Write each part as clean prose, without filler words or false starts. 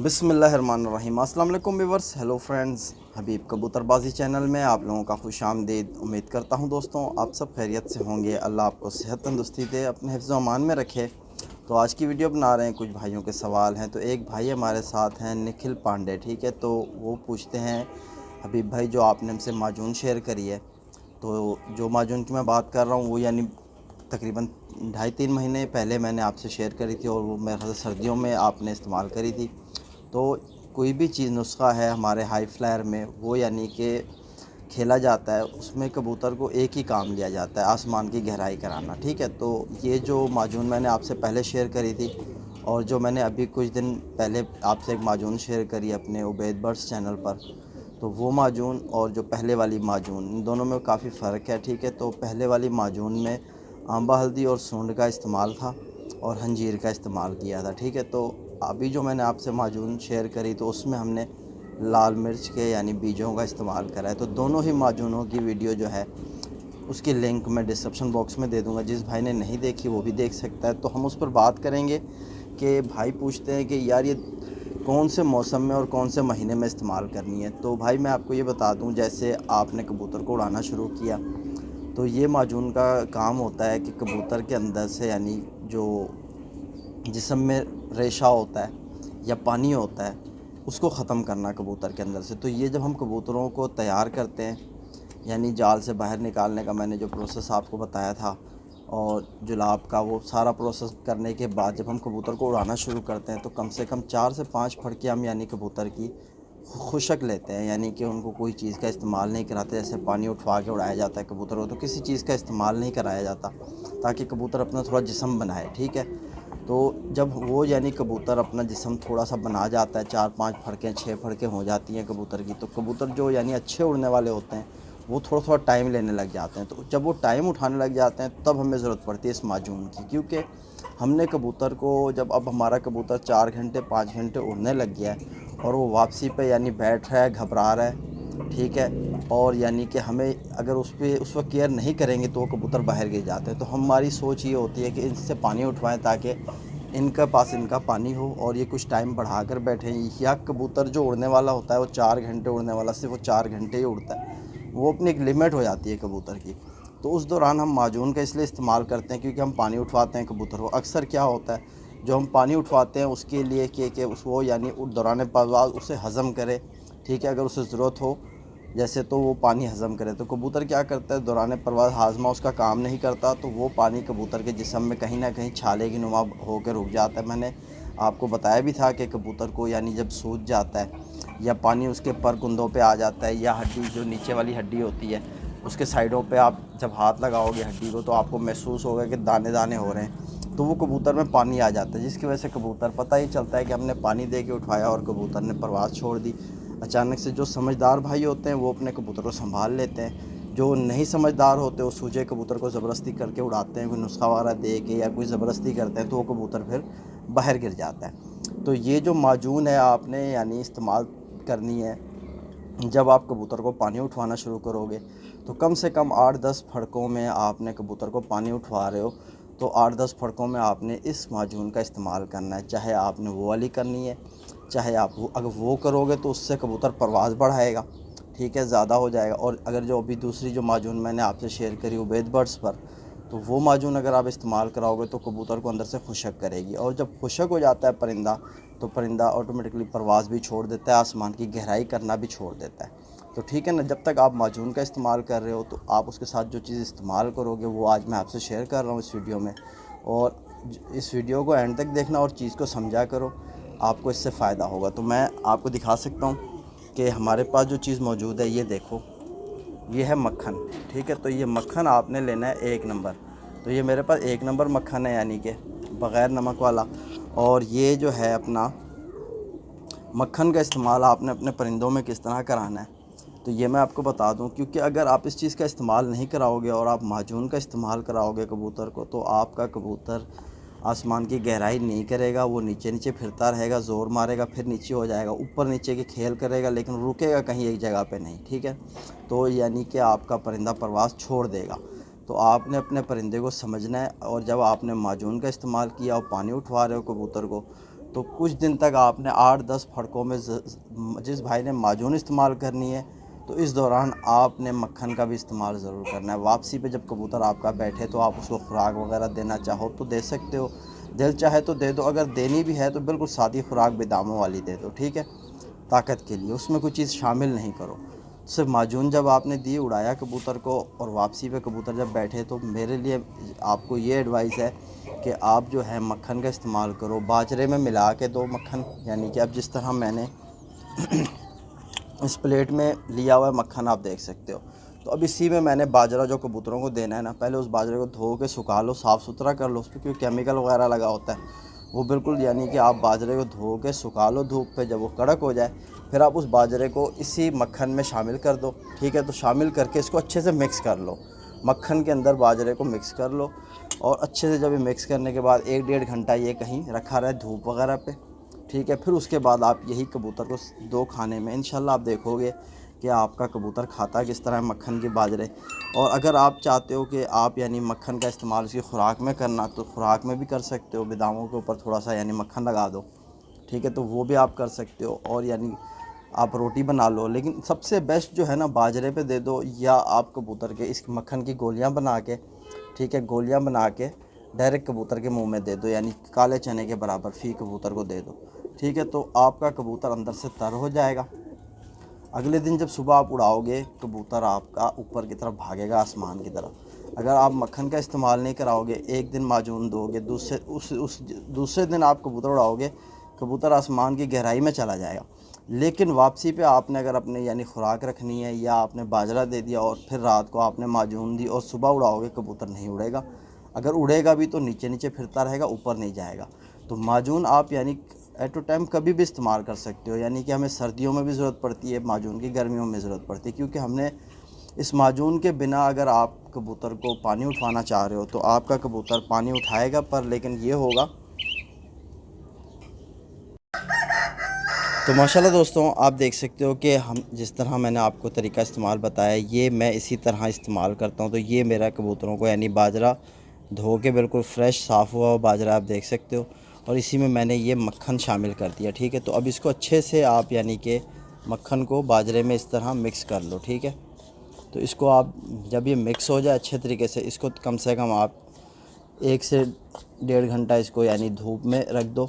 बिस्मिल्लाहिर्रहमानिर्रहीम। अस्सलाम वालेकुम व्यूअर्स, हेलो फ्रेंड्स, हबीब कबूतरबाजी चैनल में आप लोगों का खुशामदीद। उम्मीद करता हूं दोस्तों आप सब खैरियत से होंगे। अल्लाह आपको सेहत तंदुरुस्ती दे, अपने हिफ्ज़ व अमान में रखे। तो आज की वीडियो बना रहे हैं, कुछ भाइयों के सवाल हैं। तो एक भाई हमारे साथ हैं निखिल पांडे, ठीक है। तो वो पूछते हैं हबीब भाई, जो आपने हमसे माजून शेयर करी है, तो जो माजून की मैं बात कर रहा हूँ वो यानी तकरीबन 2.5-3 महीने पहले मैंने आपसे शेयर करी थी, और वो मेरे ख्याल से सर्दियों में आपने इस्तेमाल करी थी। तो कोई भी चीज़ नुस्खा है हमारे हाई फ्लायर में, वो यानी कि खेला जाता है, उसमें कबूतर को एक ही काम लिया जाता है, आसमान की गहराई कराना, ठीक है। तो ये जो माजून मैंने आपसे पहले शेयर करी थी, और जो मैंने अभी कुछ दिन पहले आपसे एक माजून शेयर करी अपने उबैद बर्ड्स चैनल पर, तो वो माजून और जो पहले वाली माजून, इन दोनों में काफ़ी फ़र्क है, ठीक है। तो पहले वाली माजून में आंबा हल्दी और सूंड का इस्तेमाल था और हंजीर का इस्तेमाल किया था, ठीक है। तो अभी जो मैंने आपसे माजून शेयर करी, तो उसमें हमने लाल मिर्च के यानी बीजों का इस्तेमाल करा है। तो दोनों ही माजूनों की वीडियो जो है उसकी लिंक मैं डिस्क्रिप्शन बॉक्स में दे दूंगा, जिस भाई ने नहीं देखी वो भी देख सकता है। तो हम उस पर बात करेंगे कि भाई पूछते हैं कि यार ये कौन से मौसम में और कौन से महीने में इस्तेमाल करनी है। तो भाई मैं आपको ये बता दूं, जैसे आपने कबूतर को उड़ाना शुरू किया, तो ये माजून का काम होता है कि कबूतर के अंदर से यानी जो जिस्म में रेशा होता है या पानी होता है, उसको ख़त्म करना कबूतर के अंदर से। तो ये जब हम कबूतरों को तैयार करते हैं, यानी जाल से बाहर निकालने का मैंने जो प्रोसेस आपको बताया था, और जुलाब का वो सारा प्रोसेस करने के बाद जब हम कबूतर को उड़ाना शुरू करते हैं, तो कम से कम 4 से 5 फड़के हम यानी कबूतर की खुशक लेते हैं, यानी कि उनको कोई चीज़ का इस्तेमाल नहीं कराते। जैसे पानी उठवा के उड़ाया जाता है कबूतर को, तो किसी चीज़ का इस्तेमाल नहीं कराया जाता, ताकि कबूतर अपना थोड़ा जिस्म बनाए, ठीक है। तो जब वो यानी कबूतर अपना जिस्म थोड़ा सा बना जाता है, 4-5 फड़कें 6 फड़कें हो जाती हैं कबूतर की, तो कबूतर जो यानी अच्छे उड़ने वाले होते हैं वो थोड़ा थोड़ा टाइम लेने लग जाते हैं। तो जब वो टाइम उठाने लग जाते हैं, तब हमें ज़रूरत पड़ती है इस माजून की, क्योंकि हमने कबूतर को जब अब हमारा कबूतर 4 घंटे 5 घंटे उड़ने लग गया है, और वो वापसी पे यानी बैठ रहा है, घबरा रहा है, ठीक है, और यानी कि हमें अगर उस पर उस वक्त केयर नहीं करेंगे तो वो कबूतर बाहर गिर जाते हैं। तो हमारी सोच ये होती है कि इनसे पानी उठवाएं, ताकि इनके पास इनका पानी हो और ये कुछ टाइम बढ़ा कर बैठें। या कबूतर जो उड़ने वाला होता है वो 4 घंटे उड़ने वाला सिर्फ वो 4 घंटे ही उड़ता है, वो अपनी एक लिमिट हो जाती है कबूतर की। तो उस दौरान हम माजून का इसलिए इस्तेमाल करते हैं क्योंकि हम पानी उठवाते हैं कबूतर को। अक्सर क्या होता है, जो हम पानी उठवाते हैं उसके लिए कि उसको यानी दौरान परवाज़ उसे हज़म करे, ठीक है, अगर उसे ज़रूरत हो जैसे, तो वो पानी हज़म करे। तो कबूतर क्या करता है, दौरान परवाज़ हाजमा उसका काम नहीं करता, तो वो पानी कबूतर के जिस्म में कहीं ना कहीं छाले की नुमा होकर रुक जाता है। मैंने आपको बताया भी था कि कबूतर को यानी जब सूज जाता है या पानी उसके पर कुंदों पे आ जाता है, या हड्डी जो नीचे वाली हड्डी होती है उसके साइडों पे आप जब हाथ लगाओगे हड्डी को, तो आपको महसूस होगा कि दाने दाने हो रहे हैं, तो वो कबूतर में पानी आ जाता है, जिसकी वजह से कबूतर पता ही चलता है कि हमने पानी दे के उठाया और कबूतर ने परवाज़ छोड़ दी। अचानक से जो समझदार भाई होते हैं वो अपने कबूतर को संभाल लेते हैं, जो नहीं समझदार होते वो सूजे कबूतर को ज़बरदस्ती करके उड़ाते हैं, कोई नुस्खा वगैरह दे के या कोई ज़बरदस्ती करते हैं, तो वो कबूतर फिर बाहर गिर जाता है। तो ये जो माजून है आपने यानी इस्तेमाल करनी है, जब आप कबूतर को पानी उठवाना शुरू करोगे, तो कम से कम 8-10 फड़कों में आपने कबूतर को पानी उठवा रहे हो, तो 8-10 फड़कों में आपने इस माजून का इस्तेमाल करना है। चाहे आपने वो वाली करनी है, चाहे आप वो, अगर वो करोगे तो उससे कबूतर परवाज़ बढ़ाएगा, ठीक है, ज़्यादा हो जाएगा। और अगर जो अभी दूसरी जो माजून मैंने आपसे शेयर करी उबैद बर्ड्स पर, तो वो माजून अगर आप इस्तेमाल कराओगे तो कबूतर को अंदर से खुशक करेगी, और जब खुशक हो जाता है परिंदा, तो परिंदा ऑटोमेटिकली परवाज़ भी छोड़ देता है, आसमान की गहराई करना भी छोड़ देता है। तो ठीक है ना, जब तक आप माजून का इस्तेमाल कर रहे हो, तो आप उसके साथ जो चीज़ इस्तेमाल करोगे वो आज मैं आपसे शेयर कर रहा हूँ इस वीडियो में। और इस वीडियो को एंड तक देखना और चीज़ को समझा करो, आपको इससे फ़ायदा होगा। तो मैं आपको दिखा सकता हूँ कि हमारे पास जो चीज़ मौजूद है, ये देखो, ये है मक्खन, ठीक है। तो ये मक्खन आपने लेना है 1 नंबर। तो ये मेरे पास 1 नंबर मक्खन है, यानी कि बग़ैर नमक वाला। और ये जो है अपना मक्खन का इस्तेमाल आपने अपने परिंदों में किस तरह कराना है, तो ये मैं आपको बता दूं। क्योंकि अगर आप इस चीज़ का इस्तेमाल नहीं कराओगे और आप माजून का इस्तेमाल कराओगे कबूतर को, तो आपका कबूतर आसमान की गहराई नहीं करेगा, वो नीचे नीचे फिरता रहेगा, ज़ोर मारेगा, फिर नीचे हो जाएगा, ऊपर नीचे के खेल करेगा, लेकिन रुकेगा कहीं एक जगह पे नहीं, ठीक है। तो यानी कि आपका परिंदा परवाज़ छोड़ देगा। तो आपने अपने परिंदे को समझना है, और जब आपने माजून का इस्तेमाल किया और पानी उठवा रहे हो कबूतर को, तो कुछ दिन तक आपने 8-10 फड़कों में जिस भाई ने माजून इस्तेमाल करनी है, तो इस दौरान आपने मक्खन का भी इस्तेमाल ज़रूर करना है। वापसी पे जब कबूतर आपका बैठे तो आप उसको खुराक वगैरह देना चाहो तो दे सकते हो, दिल चाहे तो दे दो, अगर देनी भी है तो बिल्कुल सादी खुराक बेदामों वाली दे दो, ठीक है, ताकत के लिए, उसमें कोई चीज़ शामिल नहीं करो। सिर्फ माजून जब आपने दी, उड़ाया कबूतर को, और वापसी पे कबूतर जब बैठे, तो मेरे लिए आपको ये एडवाइस है कि आप जो है मक्खन का इस्तेमाल करो, बाजरे में मिला के दो मक्खन। यानी कि अब जिस तरह मैंने इस प्लेट में लिया हुआ मक्खन आप देख सकते हो, तो अब इसी में मैंने बाजरा जो कबूतरों को देना है ना, पहले उस बाजरे को धो के सुखा लो, साफ़ सुथरा कर लो, उस पर क्योंकि केमिकल वगैरह लगा होता है वो बिल्कुल, यानी कि आप बाजरे को धो के सुखा लो धूप पे, जब वो कड़क हो जाए फिर आप उस बाजरे को इसी मक्खन में शामिल कर दो, ठीक है। तो शामिल करके इसको अच्छे से मिक्स कर लो, मक्खन के अंदर बाजरे को मिक्स कर लो, और अच्छे से जब ये मिक्स करने के बाद 1-1.5 घंटा ये कहीं रखा रहे धूप वगैरह पे, ठीक है। फिर उसके बाद आप यही कबूतर को दो खाने में, इंशाल्लाह आप देखोगे कि आपका कबूतर खाता किस तरह है मक्खन के बाजरे। और अगर आप चाहते हो कि आप यानी मक्खन का इस्तेमाल उसकी खुराक में करना, तो खुराक में भी कर सकते हो, बेदामों के ऊपर थोड़ा सा यानी मक्खन लगा दो, ठीक है, तो वो भी आप कर सकते हो। और यानी आप रोटी बना लो, लेकिन सबसे बेस्ट जो है ना, बाजरे पे दे दो, या आप कबूतर के इस मक्खन की गोलियां बना के, ठीक है, गोलियां बना के डायरेक्ट कबूतर के मुंह में दे दो, यानी काले चने के बराबर फ़ी कबूतर को दे दो, ठीक है। तो आपका कबूतर अंदर से तर हो जाएगा। अगले दिन जब सुबह आप उड़ाओगे, कबूतर आपका ऊपर की तरफ भागेगा, आसमान की तरफ। अगर आप मक्खन का इस्तेमाल नहीं कराओगे, एक दिन माजून दोगे, दूसरे दिन आप कबूतर उड़ाओगे, कबूतर आसमान की गहराई में चला जाएगा। लेकिन वापसी पे आपने अगर अपने यानी खुराक रखनी है, या आपने बाजरा दे दिया और फिर रात को आपने माजून दी और सुबह उड़ाओगे, कबूतर नहीं उड़ेगा। अगर उड़ेगा भी तो नीचे नीचे फिरता रहेगा, ऊपर नहीं जाएगा। तो माजून आप यानी एट अ टाइम कभी भी इस्तेमाल कर सकते हो, यानी कि हमें सर्दियों में भी ज़रूरत पड़ती है माजून की, गर्मियों में ज़रूरत पड़ती है, क्योंकि हमने इस माजून के बिना अगर आप कबूतर को पानी उठाना चाह रहे हो तो आपका कबूतर पानी उठाएगा, पर लेकिन ये होगा। तो माशाल्लाह दोस्तों, आप देख सकते हो कि हम जिस तरह मैंने आपको तरीका इस्तेमाल बताया, ये मैं इसी तरह इस्तेमाल करता हूँ। तो ये मेरा कबूतरों को यानी बाजरा धो के बिल्कुल फ्रेश साफ़ हुआ बाजरा आप देख सकते हो, और इसी में मैंने ये मक्खन शामिल कर दिया, ठीक है। तो अब इसको अच्छे से आप यानी कि मक्खन को बाजरे में इस तरह मिक्स कर लो, ठीक है। तो इसको आप जब ये मिक्स हो जाए अच्छे तरीके से, इसको कम से कम आप 1 से 1.5 घंटा इसको यानी धूप में रख दो,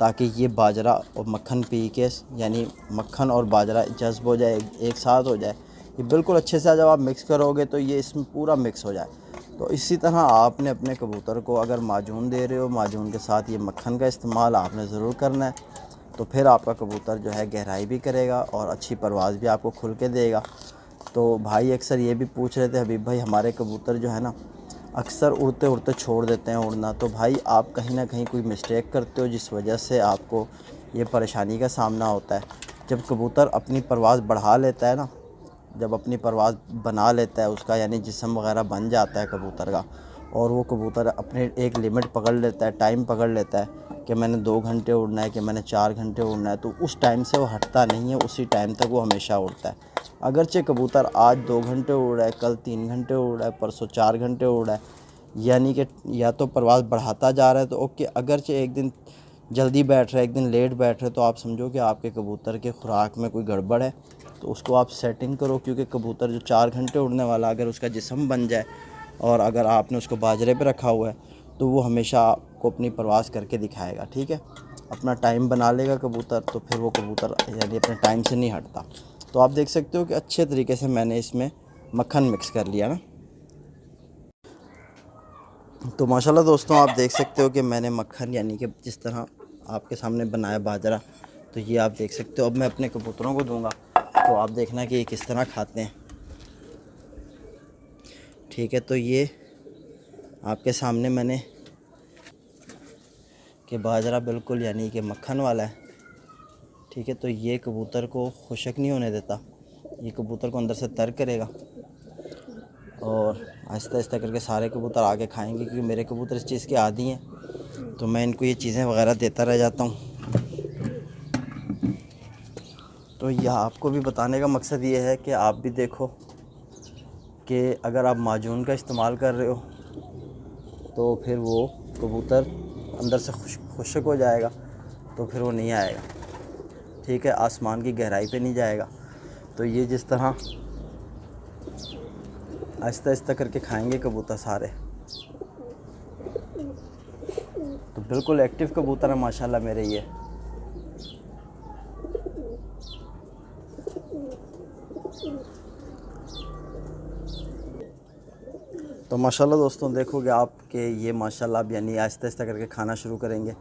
ताकि ये बाजरा और मक्खन पी के यानी मक्खन और बाजरा जज्ब हो जाए, एक साथ हो जाए, ये बिल्कुल अच्छे से जब आप मिक्स करोगे तो ये इसमें पूरा मिक्स हो जाए। तो इसी तरह आपने अपने कबूतर को अगर माजून दे रहे हो, माजून के साथ ये मक्खन का इस्तेमाल आपने ज़रूर करना है। तो फिर आपका कबूतर जो है गहराई भी करेगा और अच्छी परवाज़ भी आपको खुल के देगा। तो भाई अक्सर ये भी पूछ रहे थे, हबीब भाई हमारे कबूतर जो है ना अक्सर उड़ते उड़ते छोड़ देते हैं उड़ना। तो भाई आप कहीं ना कहीं कोई मिस्टेक करते हो, जिस वजह से आपको ये परेशानी का सामना होता है। जब कबूतर अपनी परवाज़ बढ़ा लेता है ना, जब अपनी परवाज़ बना लेता है, उसका यानी जिस्म वगैरह बन जाता है कबूतर का, और वो कबूतर अपने एक लिमिट पकड़ लेता है, टाइम पकड़ लेता है कि मैंने 2 घंटे उड़ना है, कि मैंने 4 घंटे उड़ना है, तो उस टाइम से वो हटता नहीं है, उसी टाइम तक वो हमेशा उड़ता है। अगरचे कबूतर आज 2 घंटे उड़ रहा है, कल 3 घंटे उड़ रहा है, परसों 4 घंटे उड़ रहा है, यानी कि या तो परवाज़ बढ़ाता जा रहा है तो ओके। अगरचे एक दिन जल्दी बैठ रहा है, एक दिन लेट बैठ रहे, तो आप समझो कि आपके कबूतर के खुराक में कोई गड़बड़ है। तो उसको आप सेटिंग करो, क्योंकि कबूतर जो 4 घंटे उड़ने वाला अगर उसका जिस्म बन जाए और अगर आपने उसको बाजरे पे रखा हुआ है, तो वो हमेशा आपको अपनी परवाज़ करके दिखाएगा, ठीक है। अपना टाइम बना लेगा कबूतर, तो फिर वो कबूतर यानी अपने टाइम से नहीं हटता। तो आप देख सकते हो कि अच्छे तरीके से मैंने इसमें मक्खन मिक्स कर लिया ना। तो माशाल्लाह दोस्तों, आप देख सकते हो कि मैंने मक्खन यानी कि जिस तरह आपके सामने बनाया बाजरा, तो ये आप देख सकते हो। अब मैं अपने कबूतरों को दूंगा, तो आप देखना कि ये किस तरह खाते हैं, ठीक है। तो ये आपके सामने मैंने कि बाजरा बिल्कुल यानी कि मक्खन वाला है, ठीक है। तो ये कबूतर को खुशक नहीं होने देता, ये कबूतर को अंदर से तर करेगा, और आहिस्ता आहिस्ता करके सारे कबूतर आके खाएंगे, क्योंकि मेरे कबूतर इस चीज़ के आदी हैं। तो मैं इनको ये चीज़ें वगैरह देता रह जाता हूँ। तो यह आपको भी बताने का मकसद ये है कि आप भी देखो कि अगर आप माजून का इस्तेमाल कर रहे हो तो फिर वो कबूतर अंदर से खुशक हो जाएगा। तो फिर वो नहीं आएगा, ठीक है। आसमान की गहराई पे नहीं जाएगा। तो ये जिस तरह आहिस्ता आहिस्ता करके खाएंगे कबूतर सारे, तो बिल्कुल एक्टिव कबूतर है माशाल्लाह मेरे ये। तो माशाल्लाह दोस्तों देखोगे आप कि ये माशाल्लाह अब यानी आहिस्ता आहिस्ता करके खाना शुरू करेंगे।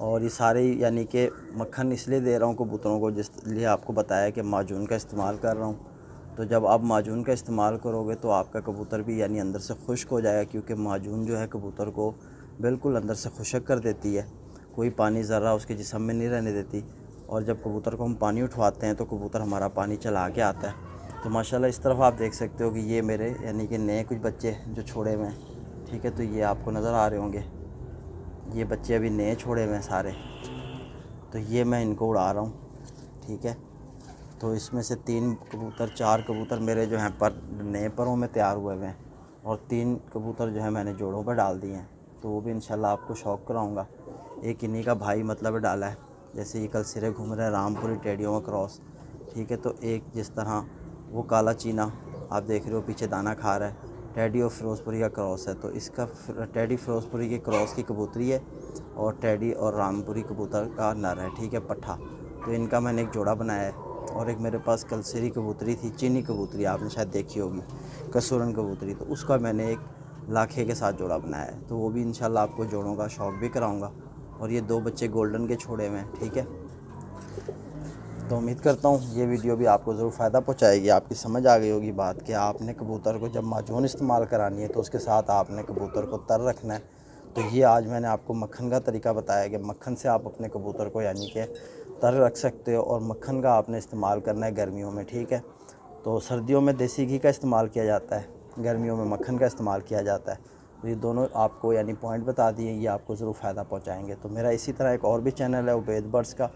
और ये सारे यानी कि मक्खन इसलिए दे रहा हूँ कबूतरों को, जिसलिए आपको बताया कि माजून का इस्तेमाल कर रहा हूँ। तो जब आप माजून का इस्तेमाल करोगे तो आपका कबूतर भी यानी अंदर से खुश्क हो जाएगा, क्योंकि माजून जो है कबूतर को बिल्कुल अंदर से खुश्क कर देती है, कोई पानी ज़रा उसके जिस्म में नहीं रहने देती। और जब कबूतर को हम पानी उठवाते हैं तो कबूतर हमारा पानी चला के आता है। तो माशाल्लाह इस तरफ आप देख सकते हो कि ये मेरे यानी कि नए कुछ बच्चे जो छोड़े हुए हैं, ठीक है। तो ये आपको नज़र आ रहे होंगे, ये बच्चे अभी नए छोड़े हुए हैं सारे। तो ये मैं इनको उड़ा रहा हूँ, ठीक है। तो इसमें से 4 कबूतर मेरे जो हैं पर नए परों में तैयार हुए हुए हैं, और 3 कबूतर जो है मैंने जोड़ों पर डाल दिए हैं। तो वो भी इंशाल्लाह आपको शौक़ कराऊँगा। एक इन्हीं का भाई मतलब डाला है, जैसे ये कल सिरे घूम रहे हैं रामपुरी टेडियों का क्रॉस, ठीक है। तो एक जिस तरह वो काला चीना आप देख रहे हो पीछे दाना खा रहा है, टेडी और फिरोज़पुरी का क्रॉस है। तो इसका टेडी फिरोज़पुरी के क्रॉस की कबूतरी है, और टेडी और रामपुरी कबूतर का नर है, ठीक है, पट्ठा। तो इनका मैंने एक जोड़ा बनाया है। और एक मेरे पास कलसिरी कबूतरी थी, चीनी कबूतरी आपने शायद देखी होगी, कसूरन कबूतरी, तो उसका मैंने एक लाखे के साथ जोड़ा बनाया है। तो वो भी इंशाल्लाह आपको जोड़ों का शौक़ भी कराऊंगा। और ये 2 बच्चे गोल्डन के छोड़े हुए हैं, ठीक है। तो उम्मीद करता हूँ ये वीडियो भी आपको ज़रूर फ़ायदा पहुँचाएगी। आपकी समझ आ गई होगी बात कि आपने कबूतर को जब माजून इस्तेमाल करानी है तो उसके साथ आपने कबूतर को तर रखना है। तो ये आज मैंने आपको मक्खन का तरीका बताया कि मक्खन से आप अपने कबूतर को यानी कि तर रख सकते हो, और मक्खन का आपने इस्तेमाल करना है गर्मियों में, ठीक है। तो सर्दियों में देसी घी का इस्तेमाल किया जाता है, गर्मियों में मक्खन का इस्तेमाल किया जाता है। तो ये दोनों आपको यानी पॉइंट बता दिए, ये आपको ज़रूर फ़ायदा पहुंचाएंगे। तो मेरा इसी तरह एक और भी चैनल है उबैद बर्ड्स का,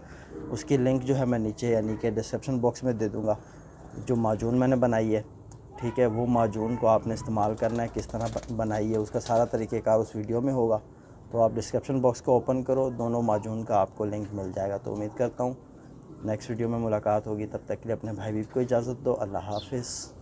उसकी लिंक जो है मैं नीचे यानी कि डिस्क्रिप्शन बॉक्स में दे दूँगा। जो माजून मैंने बनाई है, ठीक है, वो माजून को आपने इस्तेमाल करना है, किस तरह बनाई है उसका सारा तरीक़ेकार उस वीडियो में होगा। तो आप डिस्क्रिप्शन बॉक्स को ओपन करो, दोनों माजून का आपको लिंक मिल जाएगा। तो उम्मीद करता हूँ नेक्स्ट वीडियो में मुलाकात होगी। तब तक के लिए अपने भाई बीब को इजाज़त दो। अल्लाह हाफ़िज़।